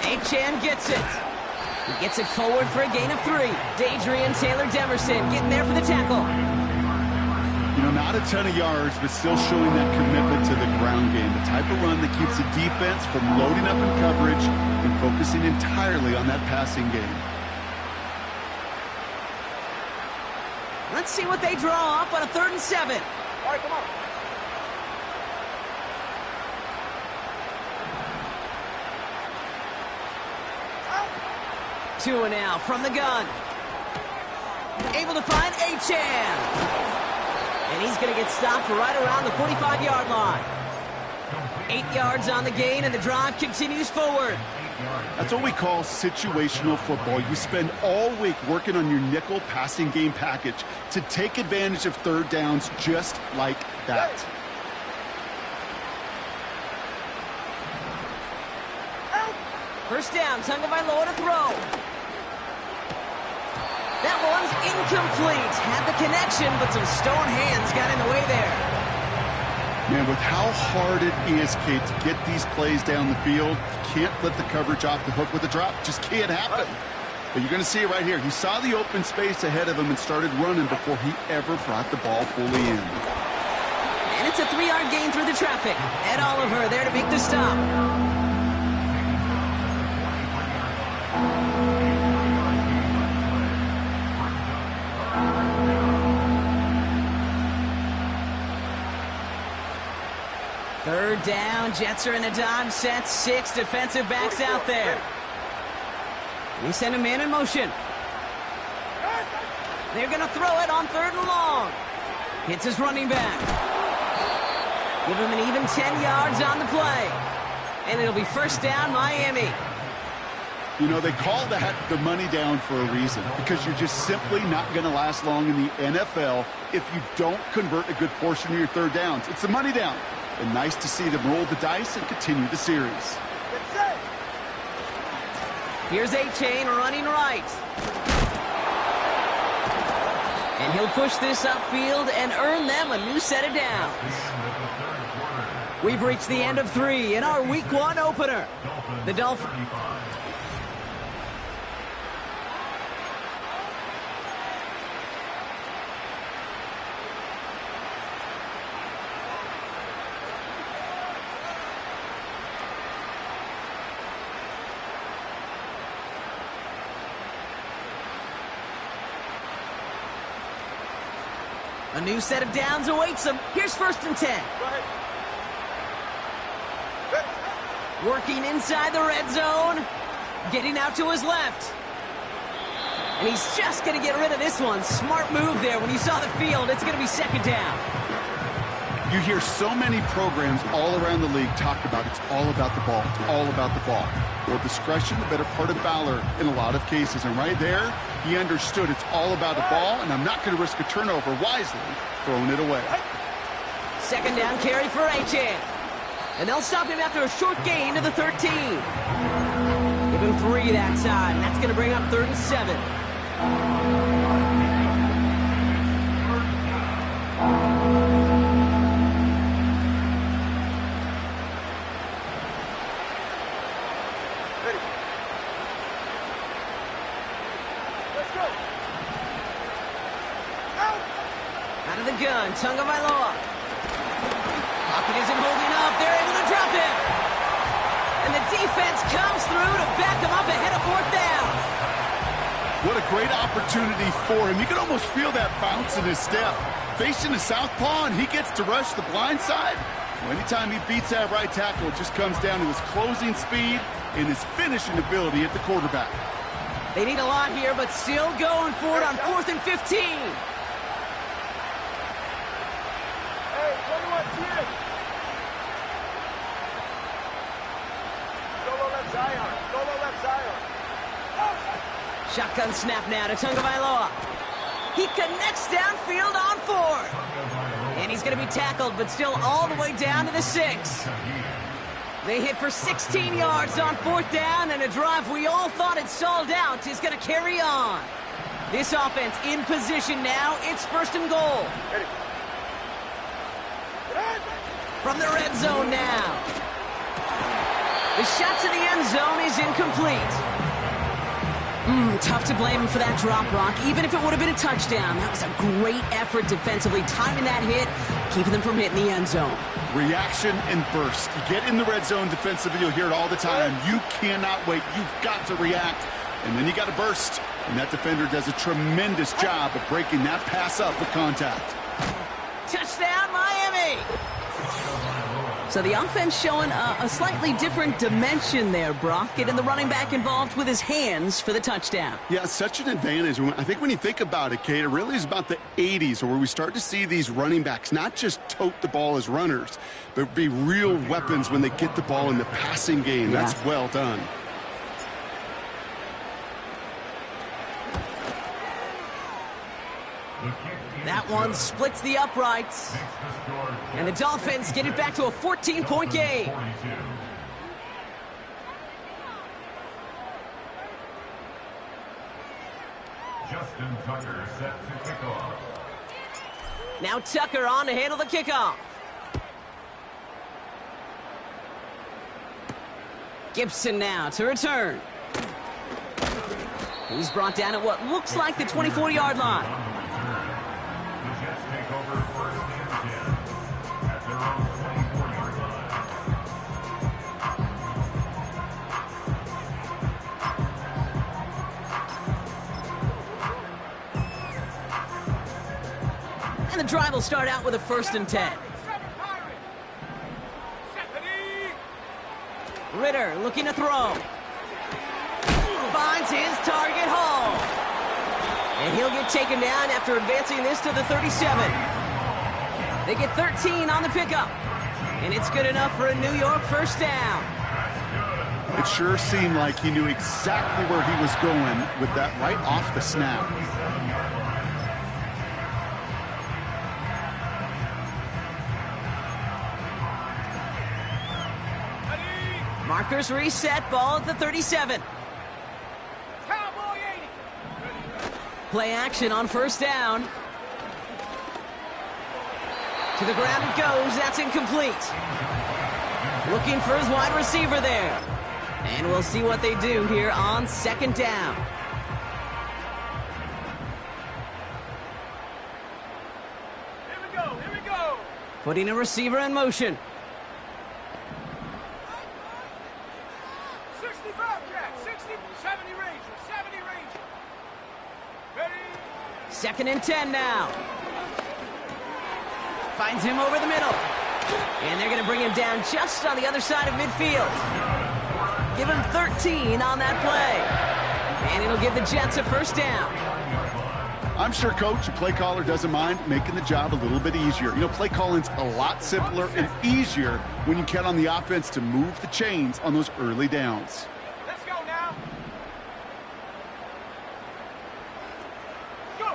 A-Chan gets it. He gets it forward for a gain of 3. Dadrian Taylor-Demerson getting there for the tackle. You know, not a ton of yards, but still showing that commitment to the ground game. The type of run that keeps the defense from loading up in coverage and focusing entirely on that passing game. Let's see what they draw up on a 3rd and 7. All right, come on. 2 and out from the gun. Able to find Achane. And he's going to get stopped right around the 45-yard line. 8 yards on the gain, and the drive continues forward. That's what we call situational football. You spend all week working on your nickel passing game package to take advantage of 3rd downs just like that. First down, Tagovailoa to throw. That one's incomplete. Had the connection, but some stone hands got in the way there. Man, with how hard it is, Kate, to get these plays down the field, you can't let the coverage off the hook with a drop. Just can't happen. But you're going to see it right here. He saw the open space ahead of him and started running before he ever brought the ball fully in. And it's a 3-yard gain through the traffic. Ed Oliver there to make the stop. Third down, Jets are in a dime set, 6 defensive backs out there. We send a man in motion. They're going to throw it on 3rd and long. Hits his running back. Give him an even 10 yards on the play. And it'll be first down, Miami. You know, they call that the money down for a reason, because you're just simply not going to last long in the NFL if you don't convert a good portion of your 3rd downs. It's the money down. And nice to see them roll the dice and continue the series. Here's Achane running right. And he'll push this upfield and earn them a new set of downs. We've reached the end of 3 in our Week 1 opener. The Dolphins. A new set of downs awaits them. Here's 1st and 10. Working inside the red zone. Getting out to his left. And he's just going to get rid of this one. Smart move there. When you saw the field, it's going to be 2nd down. You hear so many programs all around the league talk about it's all about the ball. It's all about the ball. Well, discretion, the better part of valor in a lot of cases. And right there, he understood it's all about the ball, and I'm not going to risk a turnover, wisely throwing it away. 2nd down carry for Achane. And they'll stop him after a short gain to the 13. Give him 3 that time. That's going to bring up 3rd and 7. Out of the gun, Tagovailoa. Pocket isn't holding up. They're able to drop him. And the defense comes through to back him up ahead of 4th down. What a great opportunity for him. You can almost feel that bounce in his step. Facing the southpaw, and he gets to rush the blind side. Well, anytime he beats that right tackle, it just comes down to his closing speed and his finishing ability at the quarterback. They need a lot here, but still going for it on 4th and 15. Hey, 21-10. Solo left Zion. Solo left Zion. Shotgun snap now to Tagovailoa. He connects downfield on 4th. And he's going to be tackled, but still all the way down to the 6. They hit for 16 yards on 4th down, and a drive we all thought had stalled out is going to carry on. This offense in position now. It's 1st and goal. From the red zone now. The shot to the end zone is incomplete. Tough to blame him for that drop, Brock, even if it would have been a touchdown. That was a great effort defensively, timing that hit, keeping them from hitting the end zone. Reaction and burst. You get in the red zone defensively, you'll hear it all the time. You cannot wait. You've got to react, and then you got to burst. And that defender does a tremendous job of breaking that pass up with contact. Touchdown, Miami! So the offense showing a slightly different dimension there, Brock, getting the running back involved with his hands for the touchdown. Yeah, such an advantage. I think when you think about it, Kate, it really is about the 80s where we start to see these running backs not just tote the ball as runners, but be real weapons when they get the ball in the passing game. Yeah. That's well done. That one splits the uprights. And the Dolphins get it back to a 14-point game. Justin Tucker set to kick off. Now Tucker on to handle the kickoff. Gibson now to return. He's brought down at what looks like the 24-yard line. The Jets take over first and 10 at their own 24-yard line. And the drive will start out with a 1st and 10. Ritter looking to throw. Finds his target, Hall. And he'll get taken down after advancing this to the 37. They get 13 on the pickup. And it's good enough for a New York first down. It sure seemed like he knew exactly where he was going with that right off the snap. Markers reset, ball at the 37. Play action on 1st down. To the ground it goes. That's incomplete. Looking for his wide receiver there. And we'll see what they do here on 2nd down. Here we go. Putting a receiver in motion. 65, Jack. 60, 70 Ranger. 70 Ranger. Ready? 2nd and 10 now. Finds him over the middle. And they're going to bring him down just on the other side of midfield. Give him 13 on that play. And it'll give the Jets a 1st down. I'm sure Coach, the play caller, doesn't mind making the job a little bit easier. You know, play calling's a lot simpler and easier when you count on the offense to move the chains on those early downs. Let's go now. Go.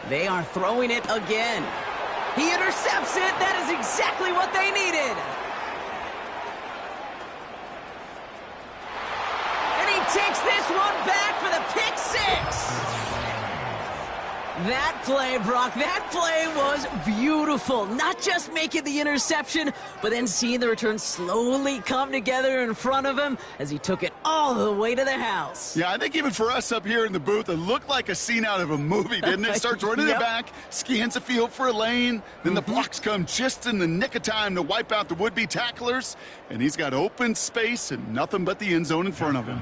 They are throwing it again. He intercepts it. That is exactly what they needed. And he takes this one back for the pick 6. That play, Brock, that play was beautiful. Not just making the interception, but then seeing the return slowly come together in front of him as he took it all the way to the house. Yeah, I think even for us up here in the booth, it looked like a scene out of a movie, didn't it? Starts running Yep. it back, scans the field for a lane, then the blocks come just in the nick of time to wipe out the would-be tacklers, and he's got open space and nothing but the end zone in front of him.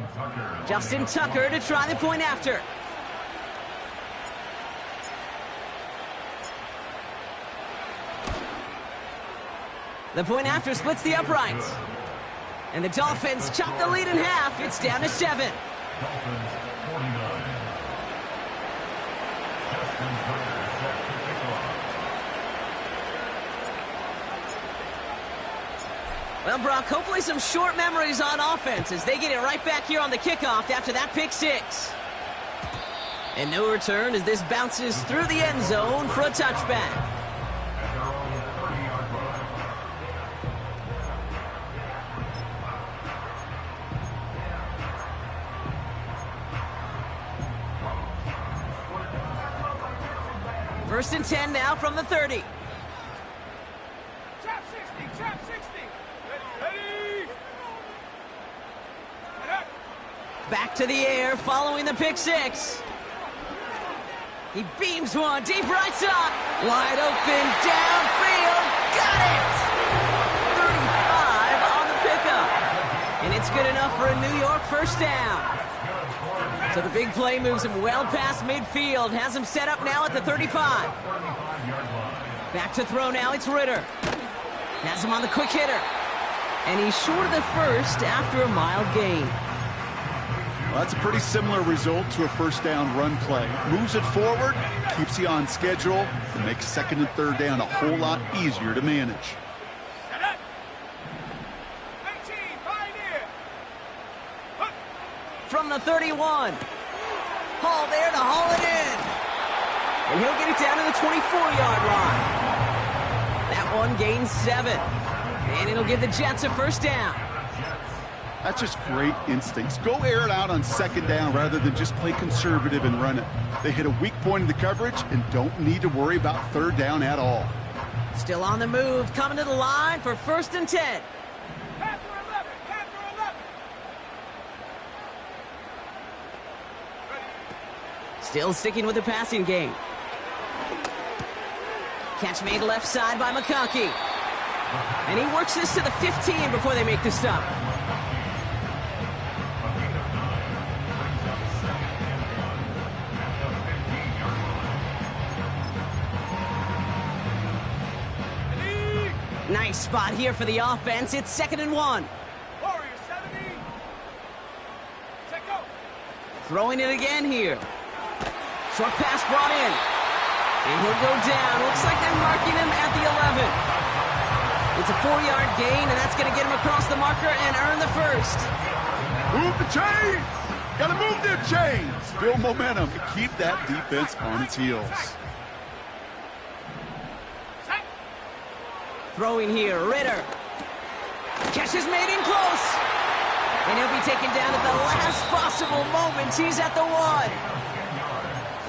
Justin Tucker to try the point after. The point after splits the uprights. And the Dolphins chop the lead in half. It's down to 7. Dolphins 49. Justin Tucker set to kick off. Well, Brock, hopefully some short memories on offense as they get it right back here on the kickoff after that pick 6. And no return as this bounces through the end zone for a touchback. At their own 30-yard line. First and 10 now from the 30. Trap 60. Ready. Get up. Back to the air following the pick six. He beams one deep right side. Wide open downfield. Got it! 35 on the pickup. And it's good enough for a New York first down. So the big play moves him well past midfield. Has him set up now at the 35. Back to throw now. It's Ritter. Has him on the quick hitter. And he's short of the first after a mild gain. Well, that's a pretty similar result to a first down run play. Moves it forward, keeps you on schedule, and makes second and third down a whole lot easier to manage. Set up. 19, pioneer. Hook. From the 31. Hall there to haul it in. And he'll get it down to the 24-yard line. That one gains 7. And it'll give the Jets a first down. That's just great instincts. Go air it out on second down rather than just play conservative and run it. They hit a weak point in the coverage and don't need to worry about third down at all. Still on the move, coming to the line for first and 10. Panther 11, Panther 11. Still sticking with the passing game. Catch made left side by McConkey. And he works this to the 15 before they make the stop. Nice spot here for the offense. It's 2nd and 1. Warrior 70. Set go. Throwing it again here. Short pass brought in. And he'll go down. Looks like they're marking him at the 11. It's a 4-yard gain, and that's going to get him across the marker and earn the first. Move the chains! Gotta move them chains! Build momentum and keep that defense on its heels. Set. Throwing here, Ritter. Catch is made in close. And he'll be taken down at the last possible moment. He's at the 1.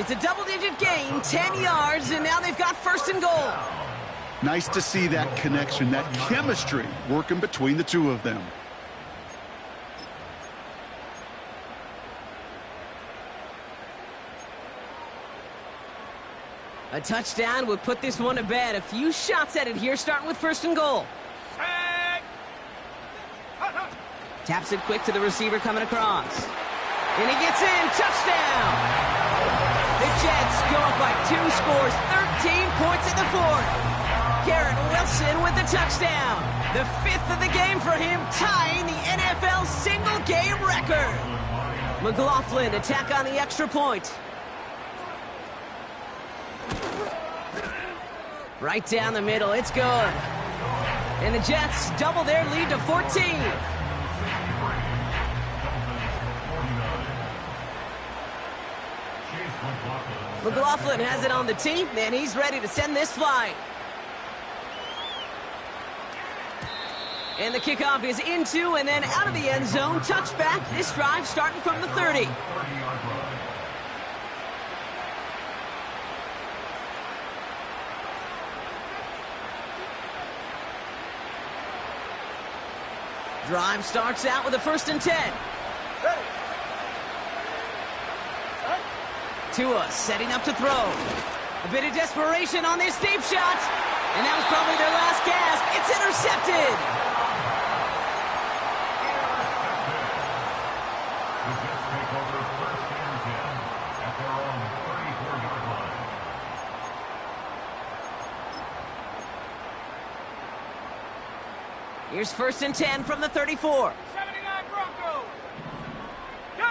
It's a double-digit gain, 10 yards, and now they've got first and goal. Nice to see that connection, that chemistry working between the two of them. A touchdown would put this one to bed. A few shots at it here, starting with first and goal. Set. Hut, hut. Taps it quick to the receiver coming across. And he gets in. Touchdown! The Jets go up by 2 scores, 13 points in the 4th. Garrett Wilson with the touchdown. The 5th of the game for him, tying the NFL single-game record. McLaughlin attack on the extra point. Right down the middle, it's good. And the Jets double their lead to 14. McLaughlin has it on the team, and he's ready to send this flying. And the kickoff is into and then out of the end zone. Touchback, this drive starting from the 30. Drive starts out with a 1st and 10. Ready. Tua setting up to throw. A bit of desperation on this deep shot. And that was probably their last gasp. It's intercepted. The Jets take over first and 10 at their own 34-yard line. Here's 1st and 10 from the 34. 79 Broncos. Go.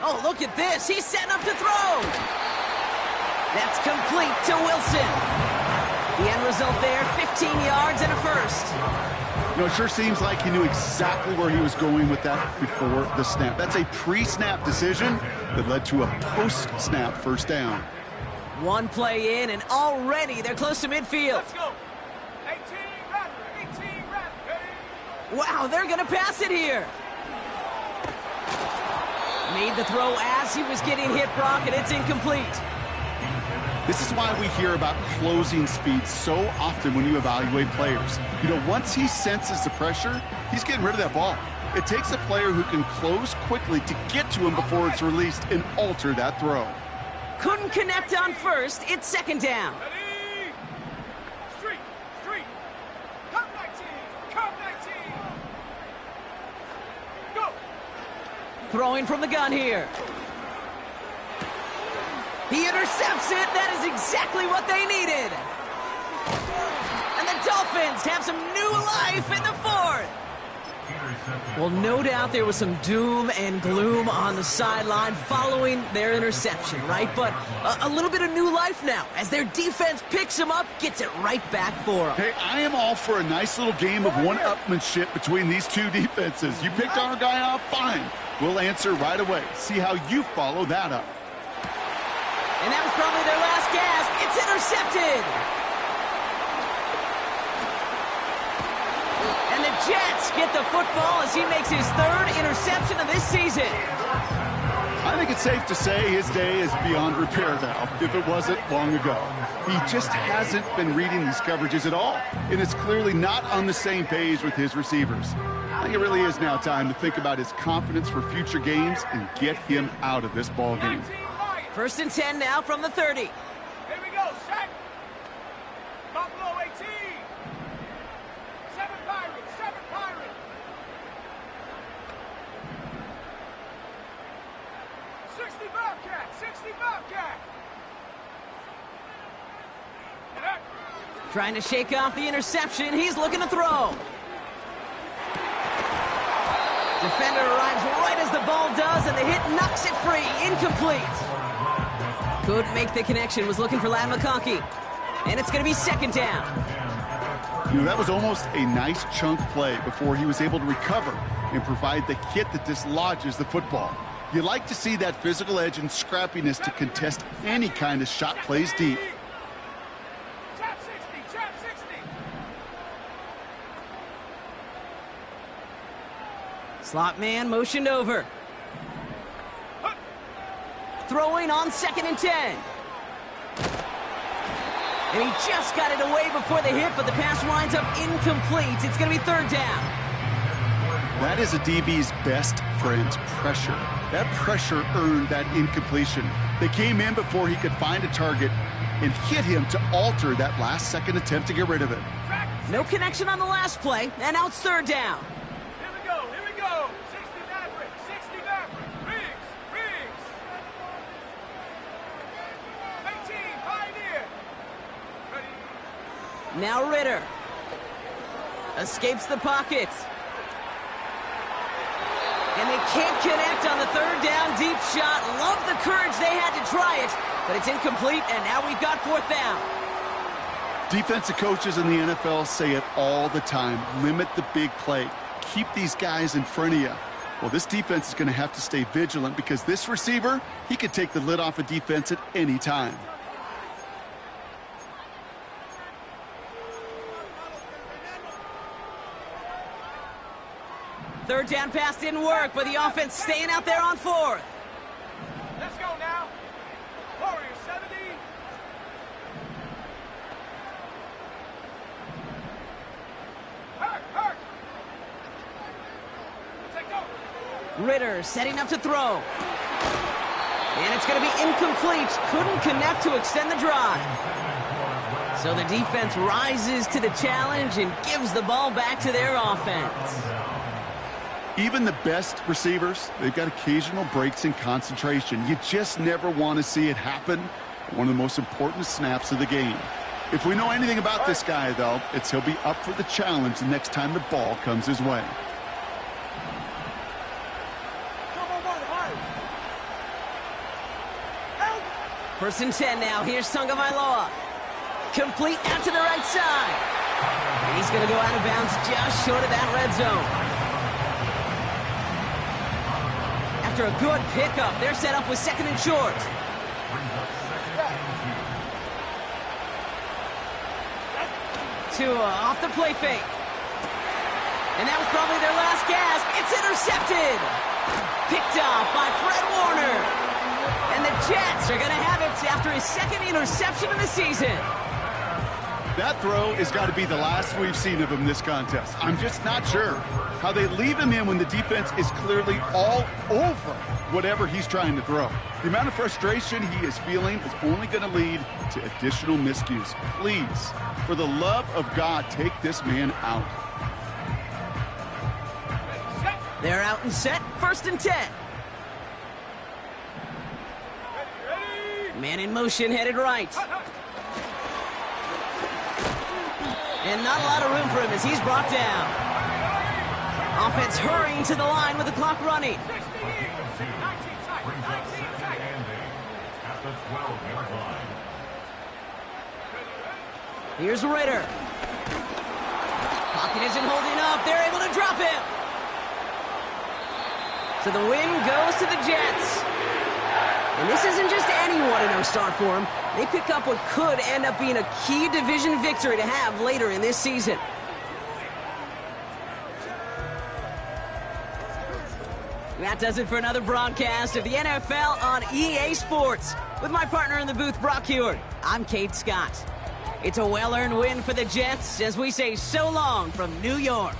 Oh, look at this. He's setting up to throw. That's complete to Wilson. The end result there, 15 yards and a first. You know, it sure seems like he knew exactly where he was going with that before the snap. That's a pre-snap decision that led to a post-snap first down. One play in, and already they're close to midfield. Let's go. 18 Raptor. 18 Raptor. Wow, they're going to pass it here. Made the throw as he was getting hit, Brock, and it's incomplete. This is why we hear about closing speed so often when you evaluate players. You know, once he senses the pressure, he's getting rid of that ball. It takes a player who can close quickly to get to him before it's released and alter that throw. Couldn't connect on first. It's second down. Ready? Street, street. Come 19, come 19. Go. Throwing from the gun here. He intercepts it. That is exactly what they needed. And the Dolphins have some new life in the fourth. Well, no doubt there was some doom and gloom on the sideline following their interception, right? But a little bit of new life now as their defense picks him up, gets it right back for them. Hey, I am all for a nice little game of one-upmanship between these two defenses. You picked our guy off, fine. We'll answer right away. See how you follow that up. And that was probably their last gasp. It's intercepted. And the Jets get the football as he makes his third interception of this season. I think it's safe to say his day is beyond repair now, if it wasn't long ago. He just hasn't been reading these coverages at all, and it's clearly not on the same page with his receivers. I think it really is now time to think about his confidence for future games and get him out of this ball game. 19 Lions. First and 10 now from the 30. Here we go, set. Buffalo 18. 7 Pirates, 7 Pirates. 60 Bobcat, 60 Bobcat. And that. Trying to shake off the interception. He's looking to throw. Defender arrives right as the ball does, and the hit knocks it free. Incomplete. Couldn't make the connection. Was looking for Ladd McConkey. And it's going to be second down. You know, that was almost a nice chunk play before he was able to recover and provide the hit that dislodges the football. You like to see that physical edge and scrappiness to contest any kind of shot plays deep. Trap 60, trap 60. Slot man motioned over. Throwing on second and 10. And he just got it away before the hit, but the pass winds up incomplete. It's going to be third down. That is a DB's best friend, pressure. That pressure earned that incompletion. They came in before he could find a target and hit him to alter that last-second attempt to get rid of it. No connection on the last play, and now it's third down. Here we go, here we go. 60 Maverick, 60 Maverick. Riggs, Riggs. 18, Pioneer. Ready. Now Ritter. Escapes the pocket. And they can't connect on the third down deep shot. Love the courage they had to try it, but it's incomplete, and now we've got fourth down. Defensive coaches in the NFL say it all the time. Limit the big play. Keep these guys in front of you. Well, this defense is going to have to stay vigilant because this receiver, he could take the lid off a defense at any time. Third down pass didn't work, but the offense staying out there on fourth. Let's go now. Warriors 70. Hurt. Take over. Ritter setting up to throw. And it's going to be incomplete. Couldn't connect to extend the drive. So the defense rises to the challenge and gives the ball back to their offense. Even the best receivers, they've got occasional breaks in concentration. You just never want to see it happen. One of the most important snaps of the game. If we know anything about this guy, though, it's he'll be up for the challenge the next time the ball comes his way. First and 10 now. Here's Tagovailoa. Complete out to the right side. And he's going to go out of bounds just short of that red zone. After a good pickup, they're set up with second and short. Tua off the play fake. And that was probably their last gasp. It's intercepted. Picked off by Fred Warner. And the Jets are going to have it after his second interception of the season. That throw has got to be the last we've seen of him this contest. I'm just not sure how they leave him in when the defense is clearly all over whatever he's trying to throw. The amount of frustration he is feeling is only going to lead to additional miscues. Please, for the love of God, take this man out. They're out and set, 1st and 10. Man in motion, headed right. And not a lot of room for him as he's brought down. Offense hurrying to the line with the clock running. Here's Ritter. Pocket isn't holding up. They're able to drop him. So the win goes to the Jets. And this isn't just any 1-0 start for them. They pick up what could end up being a key division victory to have later in this season. That does it for another broadcast of the NFL on EA Sports. With my partner in the booth, Brock Huard, I'm Kate Scott. It's a well-earned win for the Jets as we say so long from New York.